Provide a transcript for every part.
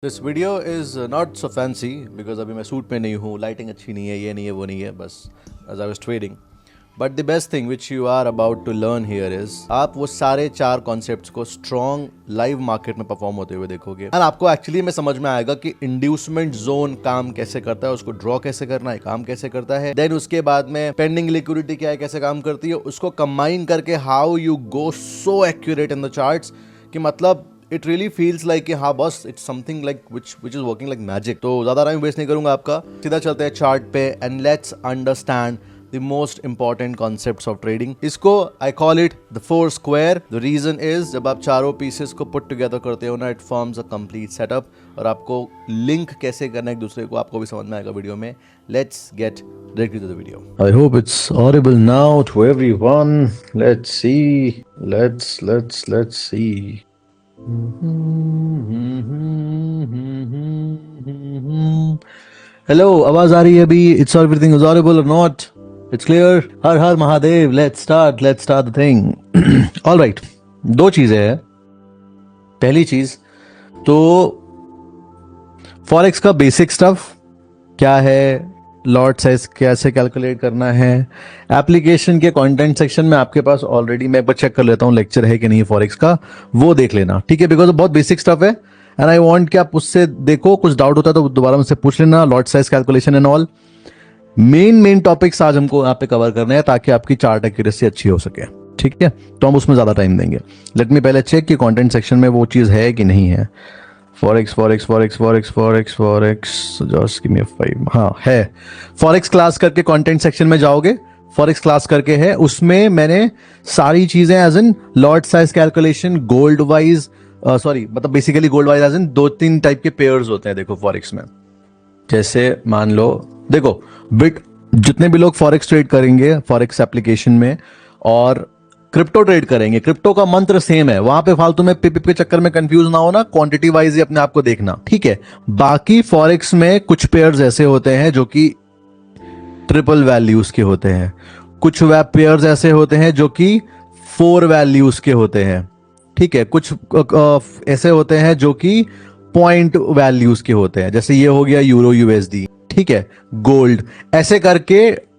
This video is not so fancy because अभी मैं suit में नहीं हूँ, लाइटिंग अच्छी नहीं है, ये नहीं है, वो नहीं है, बस as I was trading. But the best thing which you are about to learn here is आप वो सारे 4 कॉन्सेप्ट्स को स्ट्रॉन्ग लाइव मार्केट में परफॉर्म होते हुए देखोगे और आपको एक्चुअली में समझ में आएगा कि इंड्यूसमेंट जोन काम कैसे करता है, उसको ड्रॉ कैसे करना है, काम कैसे करता है. देन उसके बाद में पेंडिंग लिक्विडिटी क्या है, कैसे काम करती है, उसको कंबाइन करके how you go so accurate in the charts कि मतलब इट रियली फील्स लाइक कि हाँ बस it's something like which is working like magic. तो ज्यादा टाइम वेस्ट नहीं करूंगा आपका, सीधा चलते हैं चार्ट पे and let's understand the most important concepts of trading. इसको I call it the 4 square. The reason is जब आप चारों पीसेस को पुट टुगेदर करते हो ना, it forms a complete setup. और आपको लिंक कैसे करना है एक दूसरे को आपको भी समझ में आएगा वीडियो में. Let's get directly to the video. I hope it's audible now to everyone. Let's see. Let's see. Hello, आवाज आ रही है अभी? It's everything is audible or not? It's clear. Her her Mahadev. Let's start the thing. All right. 2 चीजें हैं. पहली चीज तो forex का बेसिक स्टफ क्या है, लॉट साइज कैसे कैलकुलेट करना है. एप्लीकेशन के कंटेंट सेक्शन में आपके पास ऑलरेडी मैं एक बार चेक कर लेता हूँ लेक्चर है कि नहीं फॉरेक्स का, वो देख लेना, ठीक है, बिकॉज बहुत बेसिक स्टफ है एंड आई वांट कि आप उससे देखो. कुछ डाउट होता है तो दोबारा मुझसे पूछ लेना. Lot size calculation and all main topics आज हमको यहाँ पे कवर करने हैं ताकि आपकी चार्ट एक्यूरेसी अच्छी हो सके, ठीक है. तो हम उसमें ज्यादा टाइम देंगे. लेट मी पहले चेक कि कंटेंट सेक्शन में वो चीज है कि नहीं है. Forex just give me 5. हाँ है. फॉरेक्स क्लास करके कंटेंट सेक्शन में जाओगे, फॉरेक्स क्लास करके है, उसमें मैंने सारी चीजें as in lot size calculation, gold wise, sorry मतलब basically gold wise as in 2-3 type के पेयर्स होते हैं. देखो फॉरेक्स में जैसे मान लो, देखो बिट जितने भी लोग फॉरेक्स ट्रेड करेंगे फॉरेक्स एप्लीकेशन में और क्रिप्टो ट्रेड करेंगे, क्रिप्टो का मंत्र सेम है. वहां पे फालतू में पिप के चक्कर में कंफ्यूज ना होना, क्वांटिटी वाइज ही अपने आप को देखना, ठीक है. बाकी फॉरेक्स में कुछ पेयर्स ऐसे होते हैं जो कि ट्रिपल वैल्यूज के होते हैं, कुछ वेब पेयर्स ऐसे होते हैं जो कि 4 वैल्यूज के होते हैं, ठीक है. कुछ ऐसे होते हैं जो कि पॉइंट वैल्यूज के होते हैं, जैसे ये हो गया यूरो यूएसडी, ठीक है, गोल्ड. ऐसे करके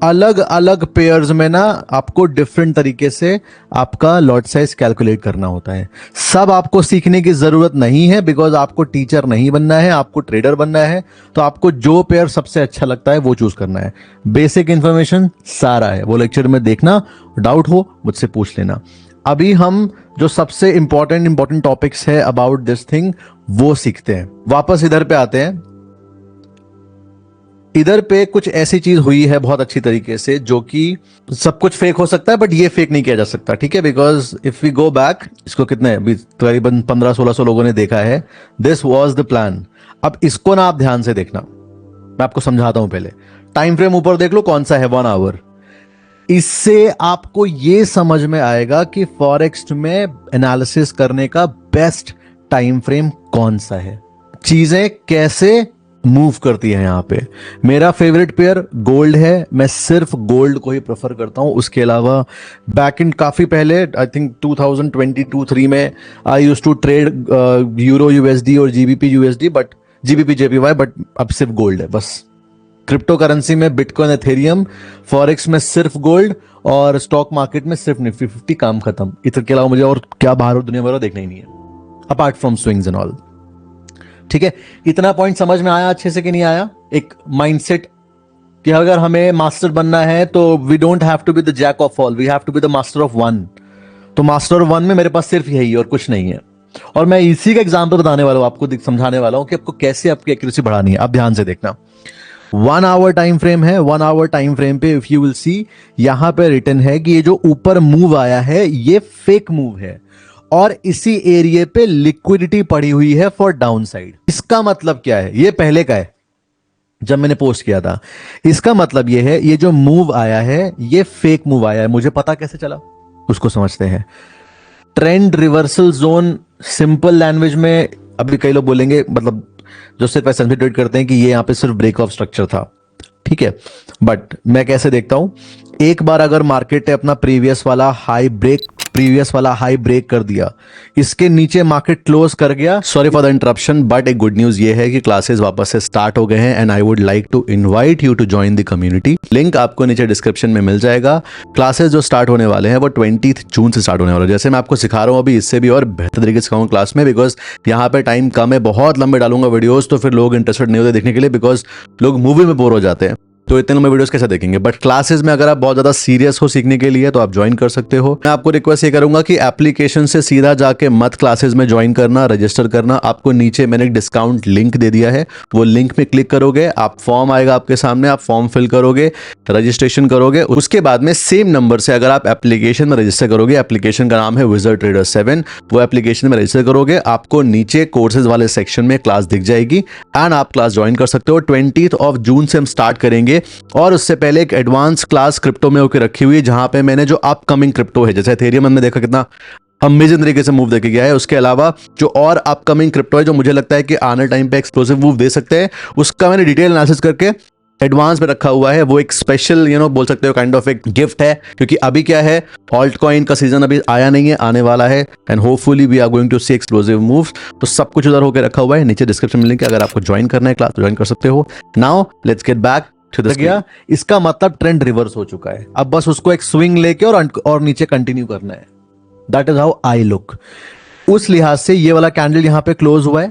अलग अलग पेयर्स में ना आपको डिफरेंट तरीके से आपका लॉट साइज कैलकुलेट करना होता है. सब आपको सीखने की जरूरत नहीं है बिकॉज आपको टीचर नहीं बनना है, आपको ट्रेडर बनना है. तो आपको जो पेयर सबसे अच्छा लगता है वो चूज करना है. बेसिक इंफॉर्मेशन सारा है, वो लेक्चर में देखना, डाउट हो मुझसे पूछ लेना. अभी हम जो सबसे इंपॉर्टेंट टॉपिक्स है अबाउट दिस थिंग वो सीखते हैं. वापस इधर पे आते हैं. इधर पे कुछ ऐसी चीज हुई है बहुत अच्छी तरीके से जो कि सब कुछ फेक हो सकता है बट ये फेक नहीं किया जा सकता, ठीक है. Because if we go back, इसको कितने करीबन 1500-1600 लोगों ने देखा है. This was the plan. अब इसको ना आप ध्यान से देखना, मैं आपको समझाता हूं. पहले टाइम फ्रेम ऊपर देख लो कौन सा है, 1 आवर. इससे आपको ये समझ में आएगा कि फॉरेक्स में एनालिसिस करने का बेस्ट टाइम फ्रेम कौन सा है, चीजें कैसे मूव करती है. यहां पे मेरा फेवरेट पेयर गोल्ड है, मैं सिर्फ गोल्ड को ही प्रेफर करता हूं. उसके अलावा बैक इन काफी पहले आई थिंक 2022-3 में I used to trade euro USD और GBP USD but GBP JPY, but अब सिर्फ गोल्ड है बस. क्रिप्टो करेंसी में बिटकॉइन, एथेरियम, फॉरेक्स में सिर्फ गोल्ड और स्टॉक मार्केट में सिर्फ निफ्टी 50. काम खत्म. इसके अलावा मुझे और क्या बाहर दुनिया भर देखना ही नहीं है apart from swings and all, ठीक है. इतना पॉइंट समझ में आया अच्छे से कि नहीं आया? एक माइंडसेट कि अगर हमें मास्टर बनना है तो we don't have to be the jack of all, we have to be the master of one. तो मास्टर ऑफ वन में मेरे पास सिर्फ यही और कुछ नहीं है. और मैं इसी का एग्जांपल बताने वाला हूं, आपको समझाने वाला हूं कि आपको कैसे आपकी एक्यूरेसी बढ़ानी है. आप ध्यान से देखना. 1 आवर टाइम फ्रेम है. 1 आवर टाइम फ्रेम पे इफ यू विल सी, यहां पे रिटन है कि ये जो ऊपर मूव आया है ये फेक मूव है और इसी एरिया पे लिक्विडिटी पड़ी हुई है फॉर डाउन साइड. इसका मतलब क्या है? ये पहले का है जब मैंने पोस्ट किया था. इसका मतलब ये है ये जो मूव आया है ये फेक मूव आया है. मुझे पता कैसे चला उसको समझते हैं. Trend reversal zone simple language में अभी कई लोग बोलेंगे, मतलब जो सिर्फ ऐसे ट्रेड करते हैं कि ये यहां पे सिर्फ ब्रेक ऑफ स्ट्रक्चर था, ठीक है. बट मैं कैसे देखता हूं, एक बार अगर मार्केट ने अपना प्रीवियस वाला हाई ब्रेक प्रीवियस वाला हाई ब्रेक कर दिया, इसके नीचे मार्केट क्लोज कर गया। Sorry for the interruption, but एक गुड न्यूज ये है कि क्लासेस वापस से स्टार्ट हो गए हैं and I would like to invite you to join the community. Link आपको नीचे डिस्क्रिप्शन में मिल जाएगा। क्लासेस जो स्टार्ट होने वाले हैं वो 20 जून से स्टार्ट होने वाले हैं। जैसे मैं आपको सिखा रहा हूँ अभी, इससे भी और बेहतर तरीके से सिखाऊंगा क्लास में, बिकॉज यहाँ पे टाइम कम है, बहुत लंबे डालूंगा वीडियोस, तो फिर लोग इंटरेस्टेड नहीं होते देखने के लिए, बिकॉज लोग मूवी में बोर हो जाते हैं, तो इतने लंबे वीडियोस कैसे देखेंगे। बट क्लासेस में अगर आप बहुत ज्यादा सीरियस हो सीखने के लिए तो आप ज्वाइन कर सकते हो। मैं आपको रिक्वेस्ट ये करूंगा कि एप्लीकेशन से सीधा जाके मत क्लासेस में ज्वाइन करना, रजिस्टर करना। आपको नीचे मैंने एक डिस्काउंट लिंक दे दिया है, वो लिंक में क्लिक करोगे, आप फॉर्म आएगा आपके सामने, आप फॉर्म फिल करोगे, रजिस्ट्रेशन करोगे। उसके बाद में सेम नंबर से अगर आप एप्लीकेशन में रजिस्टर करोगे, एप्लीकेशन का नाम है विजर्ड ट्रेडर 7, वो एप्लीकेशन में रजिस्टर करोगे, आपको नीचे कोर्सेज वाले सेक्शन में क्लास दिख जाएगी एंड आप क्लास ज्वाइन कर सकते हो। 20 जून से हम स्टार्ट करेंगे, और उससे पहले एक एडवांस क्लास क्रिप्टो में होकर रखी हुई है, जहां पे मैंने जो अपकमिंग क्रिप्टो है, जैसे एथेरियम हमने देखा कितना अमेजिंग तरीके से मूव देके गया है, उसके अलावा जो और अपकमिंग क्रिप्टो है जो मुझे लगता है कि आने टाइम पे एक्सप्लोसिव मूव दे सकते हैं, उसका मैंने डिटेल एनालिसिस करके एडवांस में रखा हुआ है। वो एक स्पेशल बोल सकते हो काइंड ऑफ एक गिफ्ट है, क्योंकि अभी क्या है, ऑल्ट कॉइन का सीजन अभी आया नहीं है, आने वाला है and hopefully we are going to see explosive moves. तो सब कुछ उधर होकर रखा हुआ है, नीचे डिस्क्रिप्शन में लिंक है, अगर आपको ज्वाइन करना है क्लास तो ज्वाइन कर सकते हो। Now let's get back to the गया। इसका मतलब ट्रेंड रिवर्स हो चुका है, अब बस उसको एक स्विंग लेके और नीचे कंटिन्यू करना है। That is how I look. उस लिहाज से ये वाला कैंडल यहां पे क्लोज हुआ है,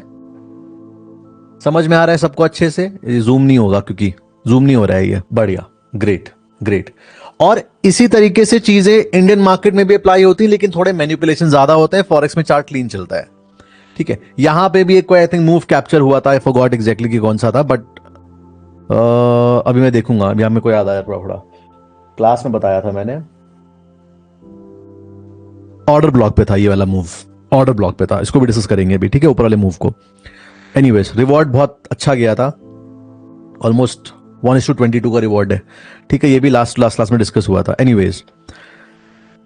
समझ में आ रहा है सबको अच्छे से? जूम नहीं होगा क्योंकि जूम नहीं हो रहा है, ये बढ़िया, ग्रेट ग्रेट। और इसी तरीके से चीजें इंडियन मार्केट में भी अप्लाई होती है, लेकिन थोड़े मैनिपुलेशन ज्यादा होते हैं। फॉरेक्स में चार्ट क्लीन चलता है, ठीक है। यहां पे भी एक कोई आई थिंक मूव कैप्चर हुआ था, आई फॉरगॉट एग्जैक्टली कि कौन सा था, बट अभी मैं देखूंगा। अभी हमें को याद आया, थोड़ा क्लास में बताया था मैंने। ऑर्डर ब्लॉक पे था ये वाला मूव, ऑर्डर ब्लॉक पे था, इसको भी डिस्कस करेंगे अभी, ठीक है, ऊपर वाले मूव को। एनीवेज रिवॉर्ड बहुत अच्छा गया था, ऑलमोस्ट 1:22 का रिवॉर्ड है, ठीक है। ये भी लास्ट क्लास में डिस्कस हुआ था। एनीवेज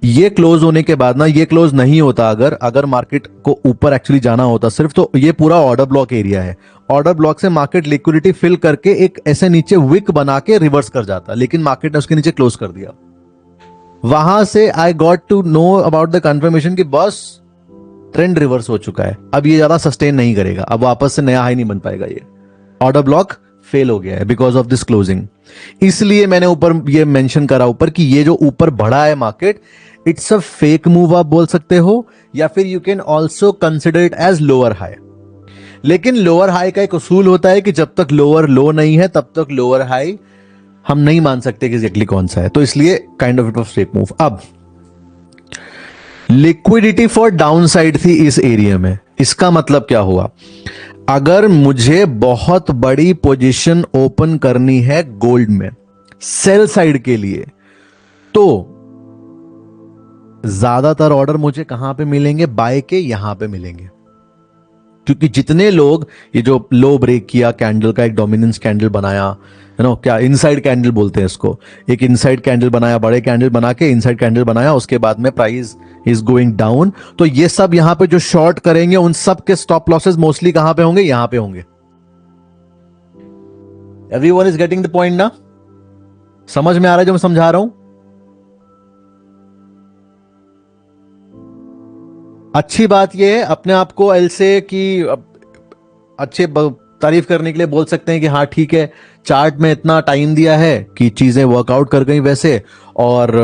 ये क्लोज होने के बाद ना, ये क्लोज नहीं होता अगर मार्केट को ऊपर एक्चुअली जाना होता सिर्फ, तो ये पूरा ऑर्डर ब्लॉक एरिया है। ऑर्डर ब्लॉक से मार्केट लिक्विडिटी फिल करके एक ऐसे नीचे विक बना के रिवर्स कर जाता, लेकिन मार्केट ने उसके नीचे क्लोज कर दिया। वहां से I got to know about the confirmation कि बस ट्रेंड रिवर्स हो चुका है, अब ये ज्यादा सस्टेन नहीं करेगा, अब वापस से नया हाई नहीं बन पाएगा, ये ऑर्डर ब्लॉक फेल हो गया है बिकॉज ऑफ दिस क्लोजिंग। इसलिए मैंने ऊपर ये मेंशन करा ऊपर कि ये जो ऊपर बढ़ा है market, it's a fake move आप बोल सकते हो, या फिर you can also consider it as lower high. लेकिन लोअर हाई का एक उसूल होता है कि जब तक लोअर लो नहीं है तब तक लोअर हाई हम नहीं मान सकते कि एग्जैक्टली कौन सा है, तो इसलिए kind of it was fake move. अब लिक्विडिटी फॉर डाउनसाइड थी इस एरिया में, इसका मतलब क्या हुआ? अगर मुझे बहुत बड़ी पोजीशन ओपन करनी है गोल्ड में सेल साइड के लिए, तो ज्यादातर ऑर्डर मुझे कहां पे मिलेंगे? बाय के यहां पे मिलेंगे, क्योंकि जितने लोग ये जो लो ब्रेक किया, कैंडल का एक डोमिनेंस कैंडल बनाया, क्या इनसाइड कैंडल बोलते हैं इसको, एक इनसाइड कैंडल बनाया, बड़े कैंडल बना के इनसाइड कैंडल बनाया, उसके बाद में प्राइस इज गोइंग डाउन, तो ये सब यहां पे जो शॉर्ट करेंगे उन सब के स्टॉप लॉसेस मोस्टली कहां पे होंगे? यहां पे होंगे। Everyone is getting the point ना? समझ में आ रहा है जो मैं समझा रहा हूं? अच्छी बात यह है, अपने आप को एल से कि अच्छे तारीफ करने के लिए बोल सकते हैं कि हाँ ठीक है, चार्ट में इतना टाइम दिया है कि चीजें वर्कआउट कर गई वैसे, और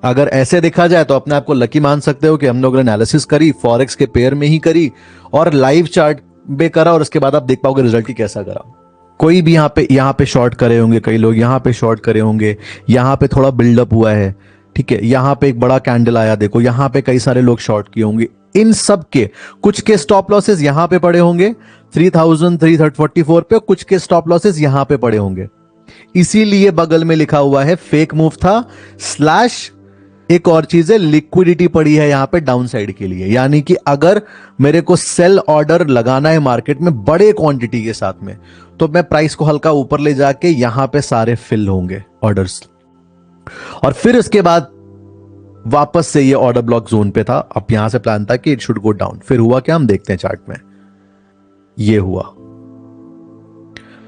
अगर ऐसे देखा जाए तो अपने आप को लकी मान सकते हो कि हम लोगों ने एनालिसिस करी, फॉरेक्स के पेयर में ही करी और लाइव चार्ट पे करा, और उसके बाद आप देख पाओगे रिजल्ट की कैसा करा। कोई भी यहाँ पे शॉर्ट करे होंगे, कई लोग यहाँ पे शॉर्ट करे होंगे, यहाँ पे थोड़ा बिल्डअप हुआ है, ठीक है, यहाँ पे एक बड़ा कैंडल आया, देखो यहाँ पे कई सारे लोग शॉर्ट किए होंगे, इन सब के कुछ के स्टॉप लॉसेस यहां पे पड़े होंगे 3344 पे, कुछ के स्टॉप लॉसेस यहां पे पड़े होंगे, इसीलिए बगल में लिखा हुआ है फेक मूव था स्लैश एक और चीज है, लिक्विडिटी पड़ी है यहां पे डाउन साइड के लिए। यानी कि अगर मेरे को सेल ऑर्डर लगाना है मार्केट में बड़े क्वांटिटी के साथ में, तो मैं प्राइस को हल्का ऊपर ले जाके यहां पे सारे फिल होंगे ऑर्डर्स, और फिर इसके बाद वापस से ये ऑर्डर ब्लॉक जोन पे था। अब यहां से प्लान था कि इट शुड गो डाउन, फिर हुआ क्या हम देखते हैं चार्ट में, ये हुआ,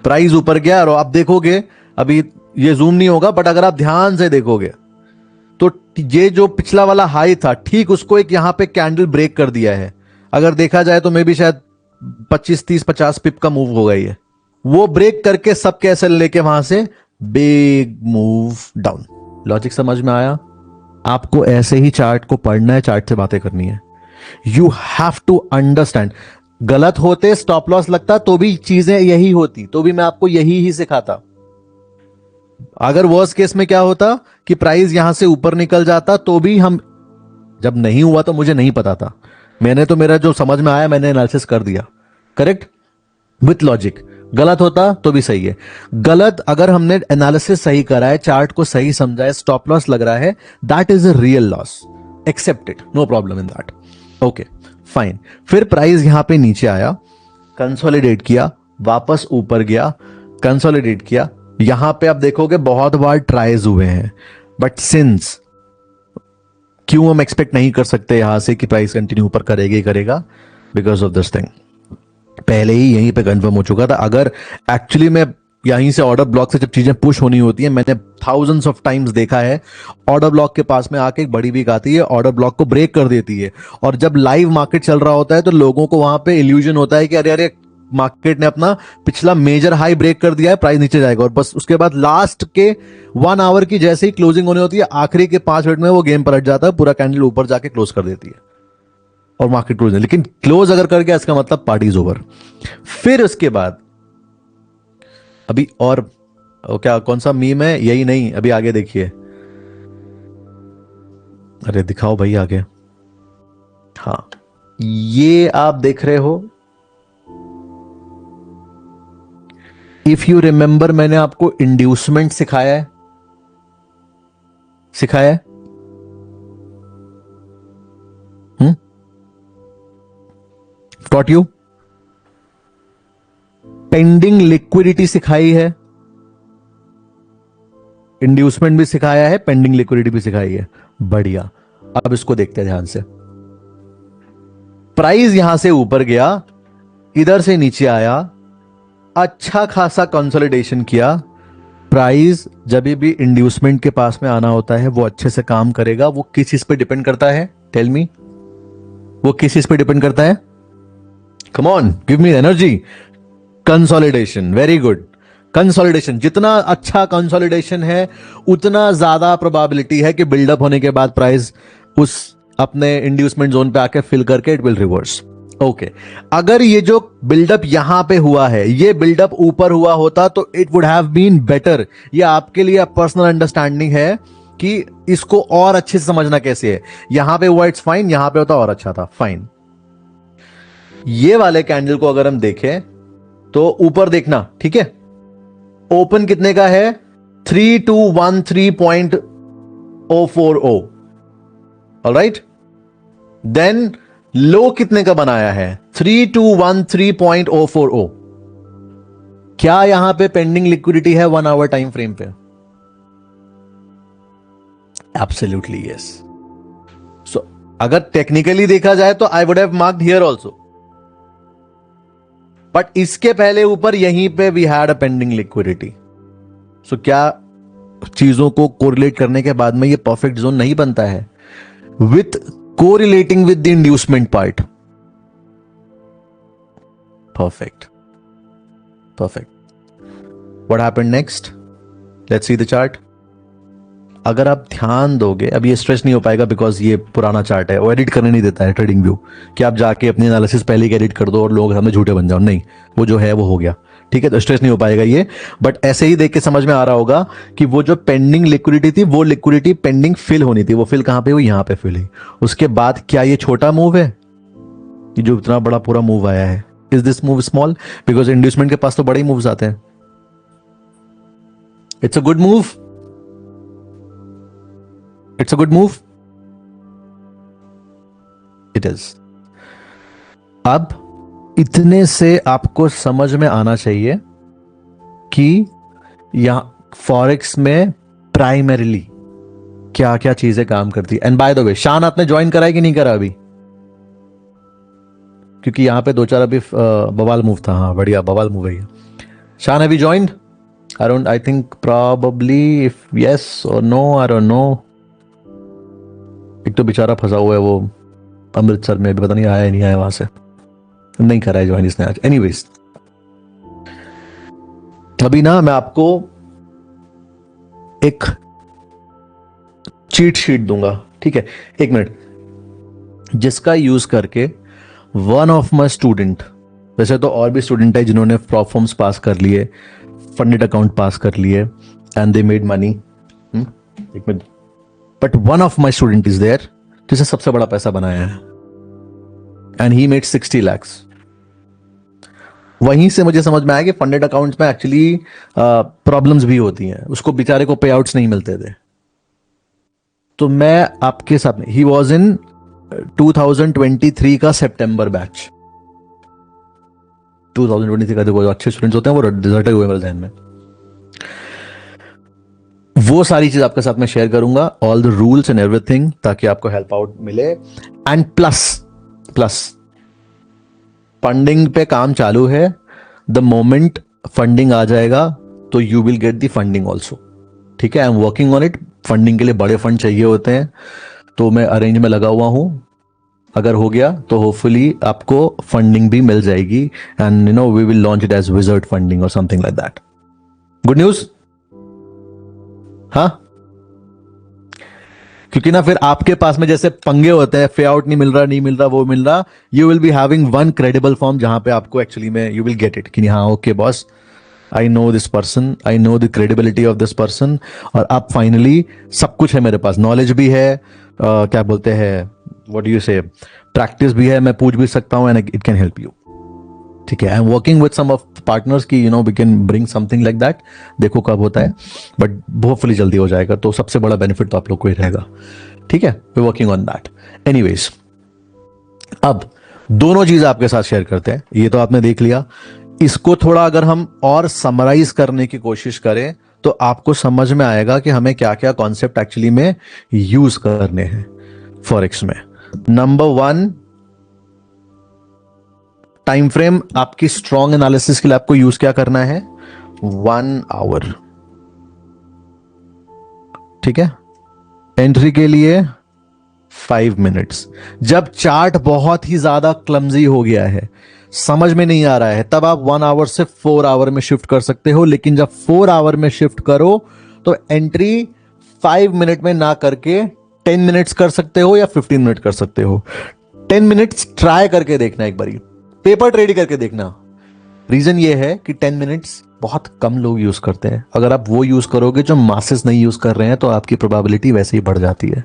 प्राइस ऊपर गया, और आप देखोगे, अभी ये जूम नहीं होगा बट अगर आप ध्यान से देखोगे तो ये जो पिछला वाला हाई था ठीक उसको एक यहां पे कैंडल ब्रेक कर दिया है। अगर देखा जाए तो मे भी शायद 25 30 50 पिप का मूव होगा ये। वो ब्रेक करके सब कैसे लेके वहां से बिग मूव डाउन। लॉजिक समझ में आया? आपको ऐसे ही चार्ट को पढ़ना है, चार्ट से बातें करनी है। You have to understand. गलत होते स्टॉप लॉस लगता तो भी चीजें यही होती, तो भी मैं आपको यही ही सिखाता। अगर वर्स्ट केस में क्या होता कि प्राइस यहां से ऊपर निकल जाता तो भी हम, जब नहीं हुआ तो मुझे नहीं पता था, मैंने तो मेरा जो समझ में आया मैंने एनालिसिस कर दिया, करेक्ट विथ लॉजिक। गलत होता तो भी सही है। गलत अगर हमने एनालिसिस सही करा है, चार्ट को सही समझा है, स्टॉप लॉस लग रहा है, that is a real loss, accepted, no problem in that. Okay fine. फिर प्राइस यहां पे नीचे आया, कंसोलिडेट किया, वापस ऊपर गया, कंसोलिडेट किया। यहां पे आप देखोगे बहुत बार ट्राइज हुए हैं, बट सिंस क्यों हम एक्सपेक्ट नहीं कर सकते यहां से कि प्राइस कंटिन्यू ऊपर करेगा ही करेगा? बिकॉज ऑफ दिस थिंग पहले ही यहीं पे कंफर्म हो चुका था। अगर एक्चुअली में यहीं से ऑर्डर ब्लॉक से जब चीजें पुश होनी होती है, मैंने थाउजेंड्स ऑफ टाइम्स देखा है, ऑर्डर ब्लॉक के पास में आके एक बड़ी वीक आती है, ऑर्डर ब्लॉक को ब्रेक कर देती है, और जब लाइव मार्केट चल रहा होता है तो लोगों को वहां पे इल्यूजन होता है कि अरे अरे मार्केट ने अपना पिछला मेजर हाई ब्रेक कर दिया है, प्राइस नीचे जाएगा, और बस उसके बाद लास्ट के 1 आवर की जैसे ही क्लोजिंग होने होती है, आखिरी के 5 मिनट में वो गेम पलट जाता है, पूरा कैंडल ऊपर जाके क्लोज कर देती है और मार्केट क्लोज। लेकिन क्लोज अगर कर गया इसका मतलब पार्टी इज ओवर। फिर उसके बाद अभी और क्या कौन सा मीम है, यही नहीं, अभी आगे देखिए। अरे दिखाओ भाई आगे। हाँ ये आप देख रहे हो, इफ यू रिमेंबर मैंने आपको इंड्यूसमेंट सिखाया है, सिखाया है? Taught you. पेंडिंग लिक्विडिटी सिखाई है, इंड्यूसमेंट भी सिखाया है, पेंडिंग लिक्विडिटी भी सिखाई है। बढ़िया। अब इसको देखते हैं ध्यान से। प्राइस यहां से ऊपर गया, इधर से नीचे आया, अच्छा खासा कंसोलिडेशन किया। प्राइस जब भी इंड्यूसमेंट के पास में आना होता है वो अच्छे से काम करेगा। वो किस चीज पे डिपेंड करता है? टेल मी, वो किस चीज पे डिपेंड करता है? Come on give me energy. Consolidation, very good. Consolidation, जितना अच्छा कंसोलिडेशन है उतना ज्यादा प्रोबेबिलिटी है कि बिल्डअप होने के बाद प्राइस उस अपने इंड्यूसमेंट जोन पे आके फिल करके इट विल रिवर्स। ओके अगर ये जो बिल्डअप यहां पे हुआ है, ये बिल्डअप ऊपर हुआ होता तो it would have been better. ये आपके लिए पर्सनल अंडरस्टैंडिंग है कि इसको और अच्छे से समझना कैसे है। यहां पे हुआ इट्स फाइन, यहां पे होता और अच्छा था, फाइन। ये वाले कैंडल को अगर हम देखें तो ऊपर देखना, ठीक है। ओपन कितने का है? 3213.040। ऑलराइट, देन लो कितने का बनाया है? 3213.040। क्या यहां पे पेंडिंग लिक्विडिटी है 1 आवर टाइम फ्रेम पे? Absolutely yes. सो अगर टेक्निकली देखा जाए तो I would have marked here also, but इसके पहले ऊपर यहीं पे we had a pending liquidity. So क्या चीजों को कोरिलेट करने के बाद में ये परफेक्ट जोन नहीं बनता है? With correlating with the inducement part, perfect perfect. What happened next? Let's see the chart. अगर आप ध्यान दोगे, अब ये स्ट्रेच नहीं हो पाएगा बिकॉज ये पुराना चार्ट है, वो एडिट करने नहीं देता है ट्रेडिंग व्यू, कि आप जाके अपनी एनालिसिस पहले ही एडिट कर दो और लोग हमें झूठे बन जाओ। नहीं, वो जो है वो हो गया, ठीक है, तो स्ट्रेच नहीं हो पाएगा ये। बट ऐसे ही देख के समझ में आ रहा होगा कि वो जो पेंडिंग लिक्विडिटी थी, वो लिक्विडिटी पेंडिंग फिल होनी थी, वो फिल कहां पे हुई? यहां पे फिल हुई। उसके बाद क्या ये छोटा मूव है? ये जो इतना बड़ा पूरा मूव आया है, is this move small? Because inducement के पास तो बड़े ही मूव्स आते हैं। It's a good move, it's a good move, it is. अब इतने से आपको समझ में आना चाहिए कि यहां फॉरेक्स में प्राइमरीली क्या क्या चीजें काम करती है। एंड बाय द वे, शान आपने ज्वाइन करा है कि नहीं करा अभी? क्योंकि यहां पे 2-4 अभी बवाल मूव था। हाँ बढ़िया, बवाल मूव है ये। शान have you joined? I think probably if yes or no, I don't know. एक तो बेचारा फंसा हुआ है वो अमृतसर में, अभी पता नहीं आया नहीं आया वहां से, नहीं करा है ज्वाइन इसने आज। एनीवेज, अभी ना मैं आपको एक चीट शीट दूंगा, ठीक है? एक मिनट, जिसका यूज करके वन ऑफ माई स्टूडेंट, वैसे तो और भी स्टूडेंट है जिन्होंने प्रोफॉर्म्स पास कर लिए, फंडेड अकाउंट पास कर लिए एंड दे मेड मनी, एक minute, but one of my student is there जिसने सबसे बड़ा पैसा बनाया है एंड ही मेड 60 lakhs। वहीं से मुझे समझ में आया कि फंडेड अकाउंट्स में एक्चुअली प्रॉब्लम्स भी होती हैं, उसको बेचारे को पे आउट्स नहीं मिलते थे। तो मैं आपके साथ में, ही वॉज इन 2023 का सितंबर बैच, 2023 का, देखो अच्छे स्टूडेंट्स होते हैं वो रिजल्ट हुए मेरे ध्यान में, वो सारी चीज आपके साथ में शेयर करूंगा, all the rules and everything, ताकि आपको हेल्प आउट मिले। एंड प्लस फंडिंग पे काम चालू है, द मोमेंट फंडिंग आ जाएगा तो you will get the funding also, ठीक है? I am working on it. Funding के लिए बड़े फंड चाहिए होते हैं, तो मैं अरेंज में लगा हुआ हूं। अगर हो गया तो होपफुली आपको फंडिंग भी मिल जाएगी and you know we will launch it as wizard funding और something like that. Good news, हाँ? क्योंकि ना फिर आपके पास में जैसे पंगे होते हैं, पे आउट नहीं मिल रहा वो मिल रहा, you will be having one credible form जहां पे आपको एक्चुअली में यू विल गेट इट कि हाँ okay boss, I know this person, I know the credibility of this person, और आप फाइनली सब कुछ है मेरे पास, नॉलेज भी है, क्या बोलते हैं, what do you say, practice भी है, मैं पूछ भी सकता हूं and it can help you, ठीक है? I am working with some of partners की you know we can bring something like that, देखो कब होता है, बट होपफुली जल्दी हो जाएगा, तो सबसे बड़ा बेनिफिट तो आप लोग को ही रहेगा, ठीक है? We working on that. Anyways, अब दोनों चीज आपके साथ शेयर करते हैं। ये तो आपने देख लिया, इसको थोड़ा अगर हम और समराइज करने की कोशिश करें तो आपको समझ में आएगा कि हमें क्या क्या कॉन्सेप्ट एक्चुअली में यूज करने हैं फॉरेक्स में। नंबर 1, टाइम फ्रेम आपकी स्ट्रॉन्ग एनालिसिस के लिए आपको यूज क्या करना है? 1 आवर, ठीक है? एंट्री के लिए 5 मिनट्स। जब चार्ट बहुत ही ज्यादा क्लमजी हो गया है, समझ में नहीं आ रहा है, तब आप 1 आवर से 4 आवर में शिफ्ट कर सकते हो, लेकिन जब 4 आवर में शिफ्ट करो तो एंट्री 5 मिनट में ना करके 10 मिनट्स कर सकते हो या 15 मिनट कर सकते हो। 10 मिनट्स ट्राई करके देखना, एक बारी पेपर ट्रेड करके देखना। रीजन ये है कि 10 मिनट्स बहुत कम लोग यूज करते हैं, अगर आप वो यूज करोगे जो मासेस नहीं यूज कर रहे हैं तो आपकी प्रोबेबिलिटी वैसे ही बढ़ जाती है।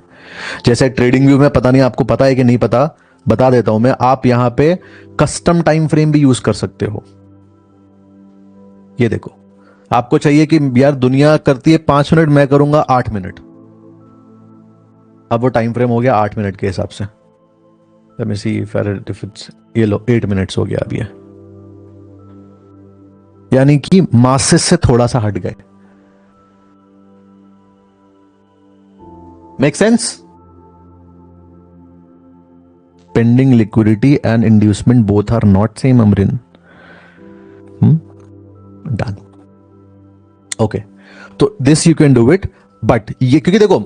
जैसे ट्रेडिंग व्यू में, पता नहीं आपको पता है कि नहीं पता, बता देता हूं मैं, आप यहां पे कस्टम टाइम फ्रेम भी यूज कर सकते हो। ये देखो, आपको चाहिए कि यार दुनिया करती है 5 मिनट, मैं करूंगा 8 मिनट, अब वो टाइम फ्रेम हो गया 8 मिनट के हिसाब से। Let me see if it's, ये लो 8 मिनट्स हो गया अब ये, यानी कि मासेस से थोड़ा सा हट गए। Make sense? Pending liquidity and inducement both are not same, Amrin. Done, okay. तो this you can do it, but ये क्योंकि देखो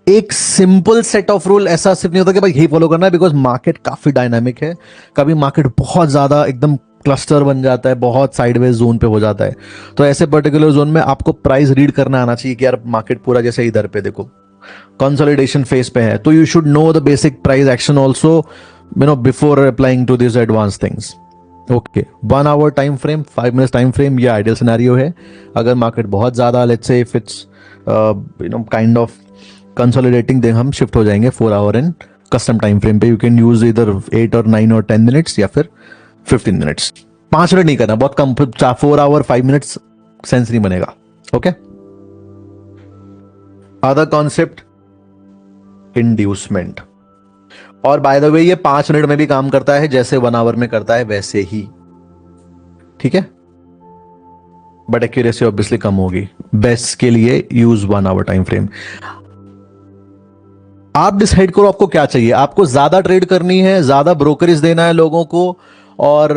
एक सिंपल सेट ऑफ रूल ऐसा सिर्फ नहीं होता कि भाई यही फॉलो करना है, बिकॉज मार्केट काफी डायनामिक है। कभी मार्केट बहुत ज्यादा एकदम क्लस्टर बन जाता है, बहुत साइडवेज जोन पे हो जाता है, तो ऐसे पर्टिकुलर जोन में आपको प्राइस रीड करना आना चाहिए कि यार मार्केट पूरा जैसे इधर पे देखो कंसोलिडेशन फेज पे है, तो you should know the basic price action also, you know, before applying to this advance things. Okay, 1 hour time frame, 5 minutes time frame, ये आइडियल सिनेरियो है। अगर मार्केट बहुत ज्यादा, let's say if it's you know kind of consolidating, then हम shift हो जाएंगे 4 hour and custom time frame पे। You can use इधर 8 और 9 और 10 मिनट्स या फिर 15 मिनट्स। 5 मिनट नहीं करना, बहुत कम, 4 आवर 5 मिनट्स सेंस नहीं बनेगा। Okay, other concept, inducement. और बाय द वे ये 5 मिनट में भी काम करता है, जैसे 1 आवर में करता है वैसे ही, ठीक है? बट एक्यूरेसी ऑब्वियसली कम होगी। बेस्ट के लिए यूज 1 आवर टाइम फ्रेम। आप डिसाइड करो आपको क्या चाहिए। आपको ज्यादा ट्रेड करनी है, ज्यादा ब्रोकरेज देना है लोगों को, और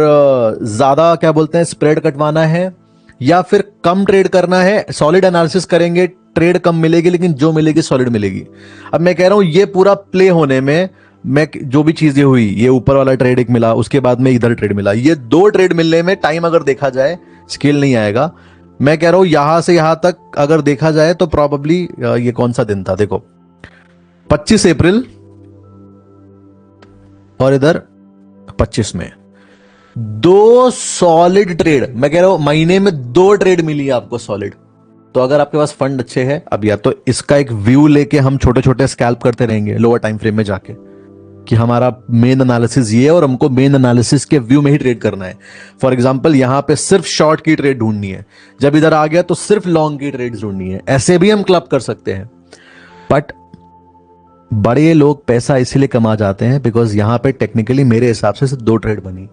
ज्यादा क्या बोलते हैं स्प्रेड कटवाना है, या फिर कम ट्रेड करना है, सॉलिड एनालिसिस करेंगे, ट्रेड कम मिलेगी लेकिन जो मिलेगी सॉलिड मिलेगी। अब मैं कह रहा हूं ये पूरा प्ले होने में मैं जो भी चीजें हुई, ये ऊपर वाला ट्रेड एक मिला, उसके बाद में इधर ट्रेड मिला, ये 2 ट्रेड मिलने में टाइम अगर देखा जाए स्केल नहीं आएगा। मैं कह रहा हूं यहां से यहां तक अगर देखा जाए तो प्रॉबेबली ये कौन सा दिन था, देखो 25 अप्रैल और इधर 25 में 2 सॉलिड ट्रेड। मैं कह रहा हूं महीने में 2 ट्रेड मिली है आपको सॉलिड। तो अगर आपके पास फंड अच्छे हैं, अब या तो इसका एक व्यू लेके हम छोटे छोटे स्कैल्प करते रहेंगे लोअर टाइम फ्रेम में जाके कि हमारा मेन एनालिसिस ये है और हमको मेन एनालिसिस के व्यू में ही ट्रेड करना है। फॉर एग्जांपल यहां पे सिर्फ शॉर्ट की ट्रेड ढूंढनी है, जब इधर आ गया तो सिर्फ लॉन्ग की ट्रेड ढूंढनी है। ऐसे भी हम क्लब कर सकते हैं, बट बड़े लोग पैसा इसीलिए कमा जाते हैं बिकॉज यहां पे टेक्निकली मेरे हिसाब से सिर्फ 2 ट्रेड बनी,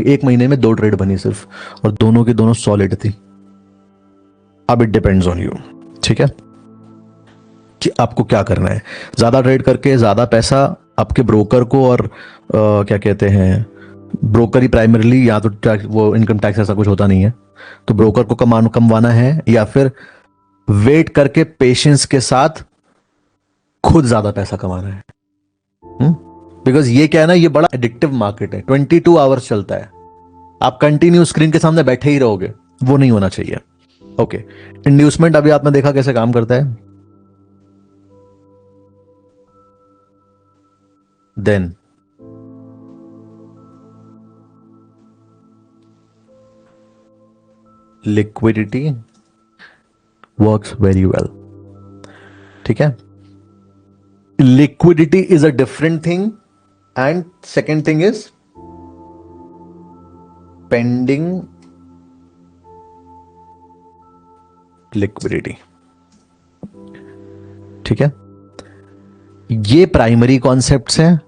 1 महीने में 2 ट्रेड बनी सिर्फ, और दोनों की दोनों सॉलिड थी। अब इट डिपेंड्स ऑन यू, ठीक है, कि आपको क्या करना है। ज्यादा ट्रेड करके ज्यादा पैसा आपके ब्रोकर को, और क्या कहते हैं, ब्रोकर ही प्राइमरीली, या तो वो इनकम टैक्स ऐसा कुछ होता नहीं है तो ब्रोकर को कमवाना है, या फिर वेट करके पेशेंस के साथ खुद ज्यादा पैसा कमाना है। बिकॉज ये क्या है ना, ये बड़ा एडिक्टिव मार्केट है, 22 आवर्स चलता है, आप कंटिन्यू स्क्रीन के सामने बैठे ही रहोगे, वो नहीं होना चाहिए। ओके, इंड्यूसमेंट अभी आपने देखा कैसे काम करता है। Then liquidity works very well, ठीक है। Liquidity is a different thing and second thing is pending liquidity, ठीक है। ये प्राइमरी कॉन्सेप्ट्स हैं,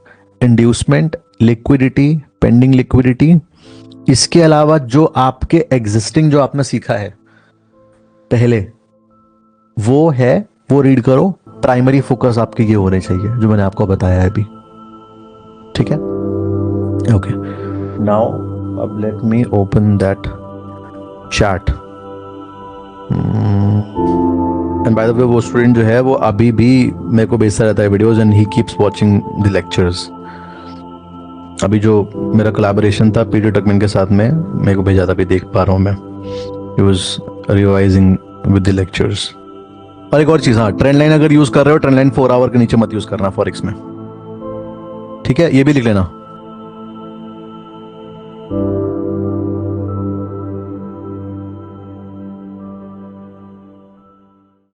इंड्यूसमेंट, लिक्विडिटी, पेंडिंग लिक्विडिटी। इसके अलावा जो आपके एग्जिस्टिंग जो आपने सीखा है पहले वो है, वो रीड करो। प्राइमरी फोकस आपके ये होने चाहिए जो मैंने आपको बताया है अभी, ठीक है। ओके, नाउ अब let me open that chat. And by the way वो स्टूडेंट जो है वो अभी भी मेरे को भेजता रहता है videos and he keeps watching the lectures. अभी जो मेरा कोलैबोरेशन था पीटर टकमैन के साथ में, मेरे को भेजा था, अभी देख पा रहा हूं मैं, he was revising with the lectures. और एक और चीज, हाँ, ट्रेंड लाइन अगर यूज कर रहे हो, ट्रेंड लाइन 4 आवर के नीचे मत यूज करना फॉरेक्स में, ठीक है, ये भी लिख लेना।